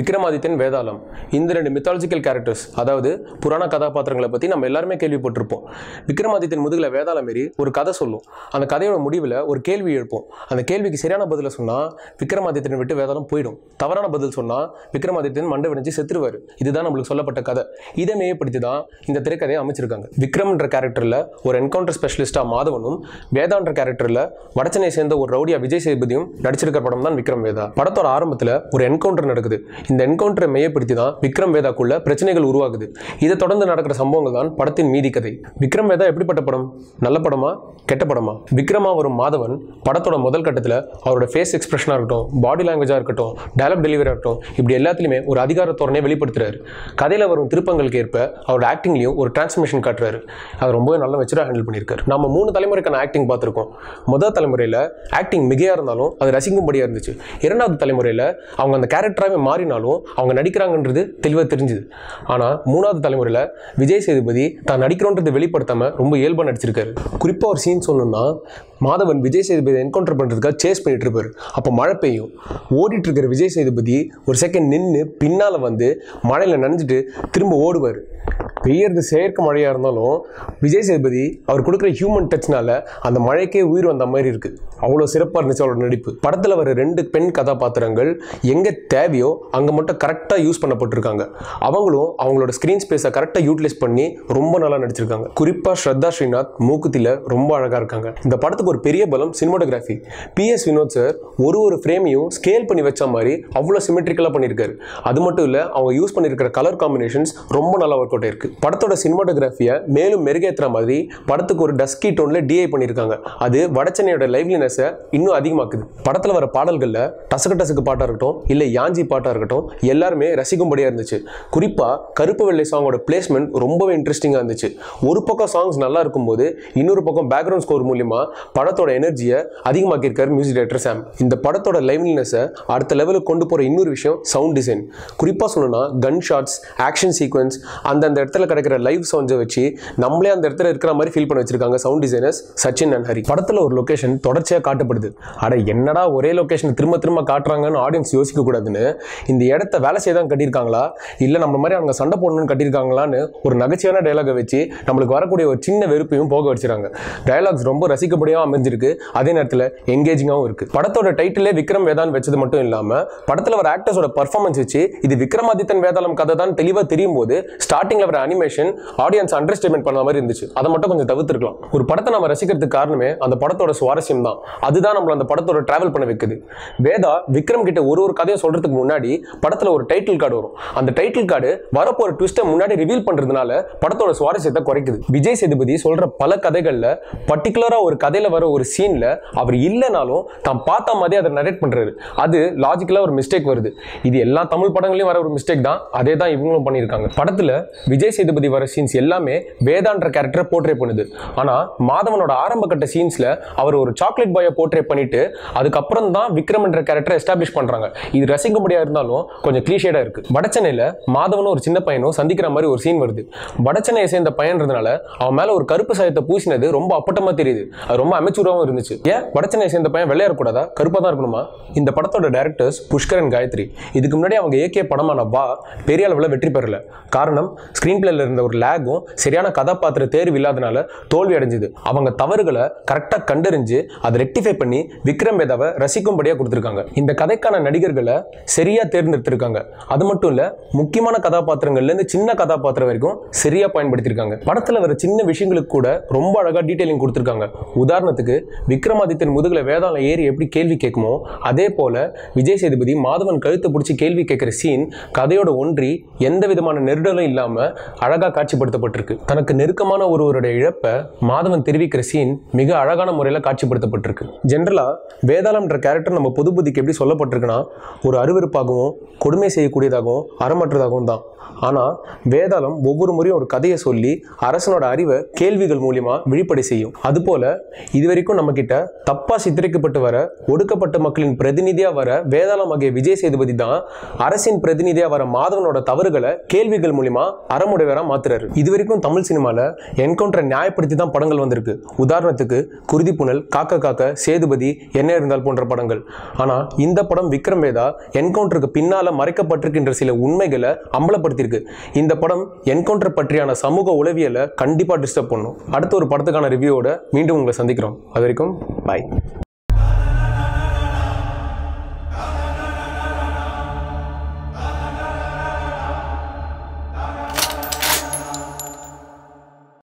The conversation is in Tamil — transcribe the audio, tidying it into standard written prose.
விக்ரமாதித்யன், வேதாளம் இந்த ரெண்டு மித்தாலஜிக்கல் கேரக்டர்ஸ், அதாவது புராண கதாபாத்திரங்களை பற்றி நம்ம எல்லாருமே கேள்விப்பட்டிருப்போம். விக்ரமாதித்யன் முதுகில் வேதாளம் மாரி ஒரு கதை சொல்லும். அந்த கதையோட முடிவில் ஒரு கேள்வி எழுப்போம். அந்த கேள்விக்கு சரியான பதிலை சொன்னால் விக்ரமாதித்யனை விட்டு வேதாளம் போயிடும். தவறான பதில் சொன்னால் விக்ரமாதித்யன் மண்டை விடைஞ்சு செத்துருவார். இதுதான் நம்மளுக்கு சொல்லப்பட்ட கதை. இதை மையப்படுத்தி தான் இந்த திரைக்கதையை அமைச்சிருக்காங்க. விக்ரம்ன்ற கேரக்டரில் ஒரு என்கவுண்டர் ஸ்பெஷலிஸ்டாக மாதவனும், வேதான்ற கேரக்டரில் வடச்சென்னை சேர்ந்த ஒரு ரவுடியா விஜய் சேதுபதியும் நடிச்சிருக்கிற படம் தான் விக்ரம் வேதா. படத்தோட ஆரம்பத்தில் ஒரு என்கவுண்டர் நடக்குது. இந்த என்கவுண்டரை மையப்படுத்தி தான் விக்ரம் வேதாக்குள்ள பிரச்சனைகள் உருவாகுது. இதை தொடர்ந்து நடக்கிற சம்பவங்கள் தான் படத்தின் மீதி கதை. விக்ரம் வேதா எப்படிப்பட்ட படம்? நல்ல படமா, கெட்ட படமா? விக்ரமா வரும் மாதவன் படத்தோட முதல் கட்டத்தில் அவரோட ஃபேஸ் எக்ஸ்பிரஷனாக இருக்கட்டும், பாடி லாங்குவேஜாக இருக்கட்டும், டயலாக் டெலிவரியாக இருக்கட்டும், இப்படி எல்லாத்துலையுமே ஒரு அதிகார தோரணையை வெளிப்படுத்துறாரு. கதையில் வரும் திருப்பங்களுக்கு ஏற்ப அவரோட ஆக்டிங்லையும் ஒரு டிரான்ஸ்ஃபர்மேஷன் காட்டுறாரு. அது ரொம்பவே நல்ல வச்சுட்டு ஹேண்டில் பண்ணியிருக்காரு. நம்ம 3 தலைமுறைக்கான ஆக்டிங் பார்த்துருக்கோம். முதல் தலைமுறையில் ஆக்டிங் மிகையாக இருந்தாலும் அது ரசிக்கும்படியாக இருந்துச்சு. இரண்டாவது தலைமுறையில் அவங்க அந்த கேரக்டராகவே மாறினாலும் அவங்க நடிக்கிறாங்கன்றது தெளிவாக தெரிஞ்சுது. ஆனால் 3வது தலைமுறையில் விஜய் சேதுபதி தான் நடிக்கிறோன்றது வெளிப்படுத்தாமல் ரொம்ப இயல்பாக நடிச்சிருக்காரு. குறிப்பாக ஒரு சீன் சொல்லணும்னா, மாதவன் விஜய் சேதுபதி என்கவுண்டர் பண்ணுறதுக்காக சேஸ் பண்ணிட்டு இருப்பார். அப்போ மழை பெய்யும். ஓடிட்டு இருக்கிற விஜய் சேதுபதி ஒரு செகண்ட் நின்று பின்னால் வந்து மழையில் நனைஞ்சிட்டு திரும்ப ஓடுவார். பெய்யறது செயற்கை மழையாக இருந்தாலும் விஜய் சேதுபதி அவர் கொடுக்குற ஹியூமன் டச்னால அந்த மழைக்கே உயிர் வந்த மாதிரி இருக்குது. அவ்வளோ சிறப்பாக இருந்துச்சு அவரோட நடிப்பு. படத்தில் வர 2 பெண் கதாபாத்திரங்கள் எங்கே தேவையோ அங்கே மட்டும் கரெக்டாக யூஸ் பண்ணப்பட்டிருக்காங்க. அவங்களும் அவங்களோட ஸ்க்ரீன் ஸ்பேஸை கரெக்டாக யூட்டிலைஸ் பண்ணி ரொம்ப நல்லா நடிச்சிருக்காங்க. குறிப்பாக ஸ்ரத்தா ஸ்ரீநாத் மூக்குத்தியில் ரொம்ப அழகாக இருக்காங்க. இந்த படத்துக்கு ஒரு பெரிய பலம் சினிமாட்டோகிராஃபி. PS வினோத் சார் ஒரு ஃப்ரேமையும் ஸ்கேல் பண்ணி வச்ச மாதிரி அவ்வளோ சிமெட்ரிக்கலாக பண்ணியிருக்காரு. அது மட்டும் இல்லை, அவங்க யூஸ் பண்ணியிருக்கிற கலர் காம்பினேஷன்ஸ் ரொம்ப நல்லா ஒர்க் அவுட் ஆயிருக்கு. படத்தோட சினிமாட்டோகிராஃபியை மேலும் மெருகேற்றுற மாதிரி படத்துக்கு ஒரு டஸ்கி டோன்ல டிஐ பண்ணியிருக்காங்க. அது வடச்சென்னையோட லைவ்லினஸை இன்னும் அதிகமாக்குது. படத்தில் வர பாடல்களில் டசக்கு டசக்கு பாட்டாக இருக்கட்டும், இல்லை யாஞ்சி பாட்டாக இருக்கட்டும், எல்லாருமே ரசிக்கும்படியாக இருந்துச்சு. குறிப்பாக கருப்பு வெள்ளை சாங்கோட பிளேஸ்மெண்ட் ரொம்பவே இன்ட்ரெஸ்டிங்காக இருந்துச்சு. ஒரு பக்கம் சாங்ஸ் நல்லா இருக்கும்போது இன்னொரு பக்கம் பேக்ரவுண்ட் ஸ்கோர் மூலியமா படத்தோட எனர்ஜியை அதிகமாக்கியிருக்காரு மியூசிக் டைரக்டர் சாம். இந்த படத்தோட லைவ்லினஸை அடுத்த லெவலுக்கு கொண்டு போகிற இன்னொரு விஷயம் சவுண்ட் டிசைன். குறிப்பாக சொல்லணும்னா கன் ஷாட்ஸ், ஆக்ஷன் சீக்வன்ஸ், அந்தந்த இடத்துல கிடைக்கிற லைவ் சவுண்ட்ஸை வச்சு நம்மளே அந்த இடத்துல இருக்கிற மாதிரி ஃபீல் பண்ண வச்சிருக்காங்க sound designers Sachin and Hari. படத்தில் ஒரு லொகேஷன் தொடர்ச்சியாக காட்டப்படுது. அட என்னடா ஒரே லொகேஷன் திரும்ப திரும்ப காட்டுறாங்கன்னு ஆடியன்ஸ் யோசிக்க கூடாதுன்னு இந்த இடத்த வேலை செய்ய தான் கட்டியிருக்காங்களா, இல்லை நம்ம மாதிரி அவங்க சண்டை போடணும்னு கட்டியிருக்காங்களான்னு ஒரு நகைச்சுவையான டயலாகை வச்சு நம்மளுக்கு வரக்கூடிய ஒரு சின்ன வெறுப்பையும் போக வச்சிருக்காங்க. டயலாக்ஸ் ரொம்ப ரசிக்கப்படியாக அமைஞ்சிருக்கு, அதே நேரத்தில் எங்கேஜிங்காகவும் இருக்கு. படத்தோட டைட்டிலே விக்ரம் வேதான் வச்சது மட்டும் இல்லாமல் படத்தில் வர ஆக்டர்ஸோட பர்ஃபார்மன்ஸ் வச்சு இது விக்ரமாதித்தன் வேதாளம் கதை தான் தெளிவாக தெரியும் போது ஸ்டார்டிங்ல வர அனிமேஷன் ஆடியன்ஸ் அண்டர்ஸ்டேட்மெண்ட் பண்ண மாதிரி இருந்துச்சு. அதை மட்டும் கொஞ்சம் தவிர்த்திருக்கலாம். ஒரு படத்தை நம்ம ரசிக்கிறதுக்கு காரணமே அந்த படத்தோட சுவாரஸ்யம் தான். அதுதான் நம்மள அந்த படத்தோட டிராவல் பண்ண வைக்குது. வேதா விக்ரம் கிட்ட ஒரு கதையை சொல்றதுக்கு முன்னாடி படத்துல ஒரு டைட்டில் கார்டு வரும். அந்த டைட்டில் கார்டு வரப்போற ட்விஸ்ட்டை முன்னாடி ரிவீல் பண்றதுனால படத்தோட சுவாரஸ்யத்தை குறைக்குது. விஜய் சேதுபதி சொல்ற பல கதைகள்ல பர்டிகுலரா ஒரு கதையில வர ஒரு சீன்ல அவர் இல்லைனாலும் தான் பார்த்த மாதிரி அதை நரேட் பண்றாரு. அது லாஜிக்கலா ஒரு மிஸ்டேக் வருது. இது எல்லா தமிழ் படங்களையும் வர ஒரு மிஸ்டேக் தான். அதே தான் இவங்களும் பண்ணியிருக்காங்க. படத்துல விஜய் சேதுபதி வர சீன்ஸ் எல்லாமே வேதான்ற கேரக்டரை போர்ட்ரே பண்ணுது. ஆனா மாதவனோட ஆரம்ப கட்ட சீன்ஸ்ல அவர் ஒரு சாக்லேட் பாயை போர்ட்ரே பண்ணிட்டு அதுக்கப்புறம் தான் விக்ரம் என்ற கேரக்டரை எஸ்டாப்ளிஷ் பண்றாங்க. இது ரசிக்கும்படியா இருந்தாலும் கொஞ்சம் கிளீஷேடா இருக்கு. வடச்சென்னையில மாதவனும் ஒரு சின்ன பையனும் சந்திக்கிற மாதிரி ஒரு சீன் வருது. வடச்சென்னையை சேர்ந்த பையன்றதுனால அவன் மேல ஒரு கருப்பு சாயத்தை பூசினது ரொம்ப அப்பட்டமா தெரியுது. அது ரொம்ப அமெச்சூராகவும் இருந்துச்சு. ஏன் வடச்சென்னையை சேர்ந்த பையன் வெள்ளையா இருக்கக்கூடாதா, கருப்பா தான் இருக்கணுமா? இந்த படத்தோட டைரக்டர்ஸ் புஷ்கர் அண்ட் காயத்ரி. இதுக்கு முன்னாடி அவங்க ஏகே படமான வா பெரிய அளவில் வெற்றி பெறல. காரணம் ஸ்கிரீன் பிளேல இருந்த ஒரு லேகும் சரியான கதாபாத்திர தேர்வு இல்லாதனால தோல்வி அடைஞ்சது. அவங்க தவறுகளை கரெக்டாக கண்டறிஞ்சு அதை ரெக்டிஃபை பண்ணி விக்ரம் வேதாவை ரசிக்கும்படியாக கொடுத்துருக்காங்க. இந்த கதைக்கான நடிகர்களை சரியா தேர்ந்தெடுத்திருக்காங்க. அது மட்டும் இல்ல, முக்கியமான கதாபாத்திரங்கள்ல இருந்து சின்ன கதாபாத்திரம் வரைக்கும் சரியா பயன்படுத்தியிருக்காங்க. படத்துல வர சின்ன விஷயங்களுக்கு கூட ரொம்ப அழகா டீடைலிங் கொடுத்துருக்காங்க. உதாரணத்துக்கு விக்ரமாதித்தன் முதுகுல வேதாளம் ஏறி எப்படி கேள்வி கேட்குமோ அதே போல விஜய் சேதுபதி மாதவன் கழுத்தை பிடிச்சி கேள்வி கேட்கிற சீன் கதையோட ஒன்றி எந்த விதமான நெருடலும் இல்லாம அழகா காட்சிப்படுத்தப்பட்டிருக்கு. தனக்கு நெருக்கமான ஒருவருடைய இழப்பை மாதவன் தெரிவிக்கிற சீன் மிக அழகான முறையில் காட்சிப்படுத்தப்பட்டிருக்கு. ஜென்ரலா வேதாளம்ன்ற கேரக்டர் நம்ம பொது புத்திக்கு எப்படி சொல்லப்பட்டிருக்குன்னா ஒரு அருவருப்பாகவும் கொடுமை செய்யக்கூடியதாகவும் அறமற்றதாகவும் தான். ஆனால் வேதாளம் ஒவ்வொரு முறையும் ஒரு கதையை சொல்லி அரசனோட அறிவை கேள்விகள் மூலியமா விழிப்படை செய்யும். அதுபோல இதுவரைக்கும் நம்ம கிட்ட தப்பா சித்தரிக்கப்பட்டு வர ஒடுக்கப்பட்ட மக்களின் பிரதிநிதியா வர வேதாளம் ஆகிய விஜய் சேதுபதி தான் அரசின் பிரதிநிதியா வர மாதவனோட தவறுகளை கேள்விகள் மூலியமா அறமுறை சர்வைவராக மாத்துறாரு. இது வரைக்கும் தமிழ் சினிமாவில் என்கவுண்டரை நியாயப்படுத்தி தான் படங்கள் வந்திருக்கு. உதாரணத்துக்கு குருதிப்புனல், காக்க காக்க, சேதுபதி, என்ன இருந்தால் போன்ற படங்கள். ஆனால் இந்த படம் விக்ரம் வேதா என்கவுண்டருக்கு பின்னால மறைக்கப்பட்டிருக்கின்ற சில உண்மைகளை அம்பலப்படுத்தியிருக்கு. இந்த படம் என்கவுண்டர் பற்றியான சமூக உளவியலை கண்டிப்பாக டிஸ்டர்ப் பண்ணும். அடுத்த ஒரு படத்துக்கான ரிவ்யூவோட மீண்டும் உங்களை சந்திக்கிறோம். அது வரைக்கும் பாய்.